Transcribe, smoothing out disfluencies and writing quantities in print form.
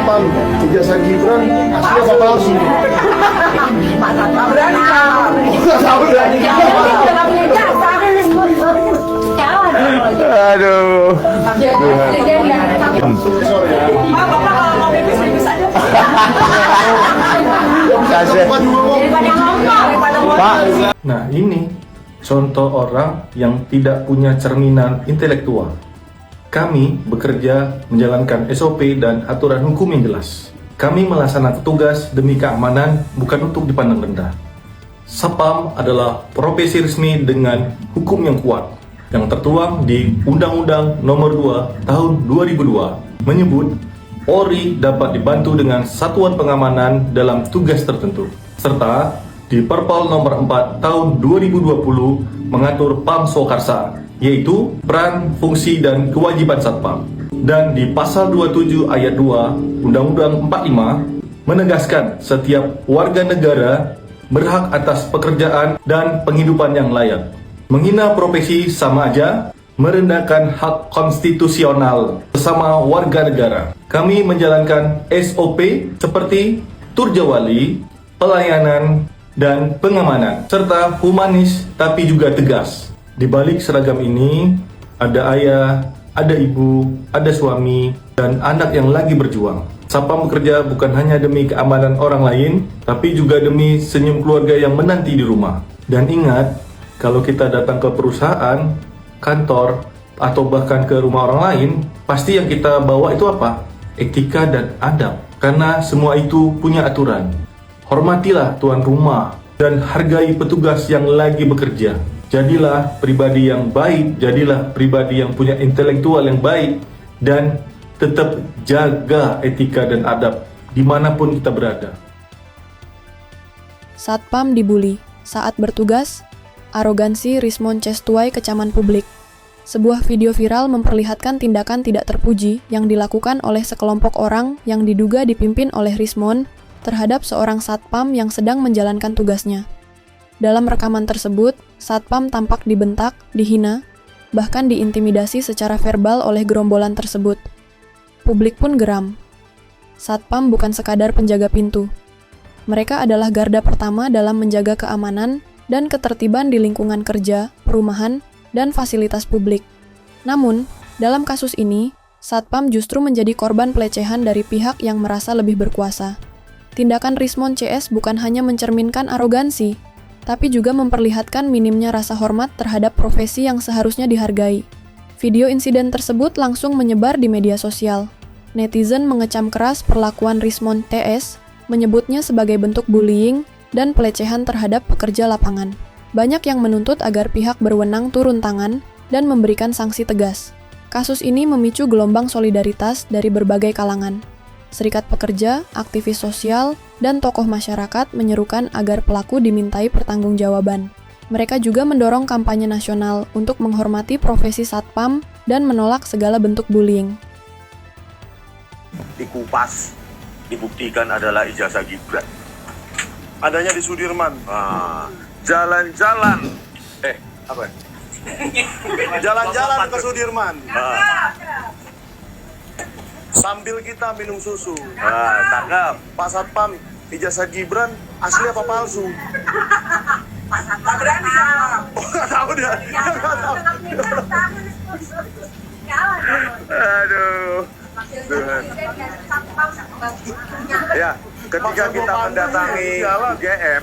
Satpam, ijazah Gibran asli apa palsu? Berani jawab. Berani Aduh. Bapak kalau mau pipis aja. Pak. Nah, ini contoh orang yang tidak punya cerminan intelektual. Kami bekerja menjalankan SOP dan aturan hukum yang jelas. Kami melaksanakan tugas demi keamanan, bukan untuk dipandang rendah. Satpam adalah profesi resmi dengan hukum yang kuat, yang tertuang di Undang-Undang Nomor 2 Tahun 2002 menyebut Polri dapat dibantu dengan satuan pengamanan dalam tugas tertentu, serta di Perpol Nomor 4 Tahun 2020 mengatur Pam Swakarsa, yaitu peran, fungsi, dan kewajiban Satpam. Dan di Pasal 27 Ayat 2 Undang-Undang 45 menegaskan setiap warga negara berhak atas pekerjaan dan penghidupan yang layak. Menghina profesi sama aja merendahkan hak konstitusional bersama warga negara. Kami menjalankan SOP seperti turjawali, pelayanan, dan pengamanan, serta humanis tapi juga tegas. Di balik seragam ini, ada ayah, ada ibu, ada suami, dan anak yang lagi berjuang. Satpam bekerja bukan hanya demi keamanan orang lain, tapi juga demi senyum keluarga yang menanti di rumah. Dan ingat, kalau kita datang ke perusahaan, kantor, atau bahkan ke rumah orang lain, pasti yang kita bawa itu apa? Etika dan adab. Karena semua itu punya aturan. Hormatilah tuan rumah dan hargai petugas yang lagi bekerja. Jadilah pribadi yang baik, jadilah pribadi yang punya intelektual yang baik, dan tetap jaga etika dan adab dimanapun kita berada. Satpam dibully saat bertugas, arogansi Rismond Cestuai kecaman publik. Sebuah video viral memperlihatkan tindakan tidak terpuji yang dilakukan oleh sekelompok orang yang diduga dipimpin oleh Rismond terhadap seorang satpam yang sedang menjalankan tugasnya. Dalam rekaman tersebut, satpam tampak dibentak, dihina, bahkan diintimidasi secara verbal oleh gerombolan tersebut. Publik pun geram. Satpam bukan sekadar penjaga pintu. Mereka adalah garda pertama dalam menjaga keamanan dan ketertiban di lingkungan kerja, perumahan, dan fasilitas publik. Namun, dalam kasus ini, satpam justru menjadi korban pelecehan dari pihak yang merasa lebih berkuasa. Tindakan Rismond CS bukan hanya mencerminkan arogansi, tapi juga memperlihatkan minimnya rasa hormat terhadap profesi yang seharusnya dihargai. Video insiden tersebut langsung menyebar di media sosial. Netizen mengecam keras perlakuan Rismond TS, menyebutnya sebagai bentuk bullying dan pelecehan terhadap pekerja lapangan. Banyak yang menuntut agar pihak berwenang turun tangan dan memberikan sanksi tegas. Kasus ini memicu gelombang solidaritas dari berbagai kalangan. Serikat pekerja, aktivis sosial, dan tokoh masyarakat menyerukan agar pelaku dimintai pertanggungjawaban. Mereka juga mendorong kampanye nasional untuk menghormati profesi satpam dan menolak segala bentuk bullying. Dikupas, dibuktikan adalah ijazah Gibran. Adanya di Sudirman. Jalan-jalan. Apa? Jalan-jalan ke Sudirman. Sambil kita minum susu. Cakep. Pak Satpam, ijazah Gibran asli apa palsu? Pak Satpam berani jawab. Nggak tahu dia. Nggak tahu. Aduh. Ya, ketika kita mendatangi UGM,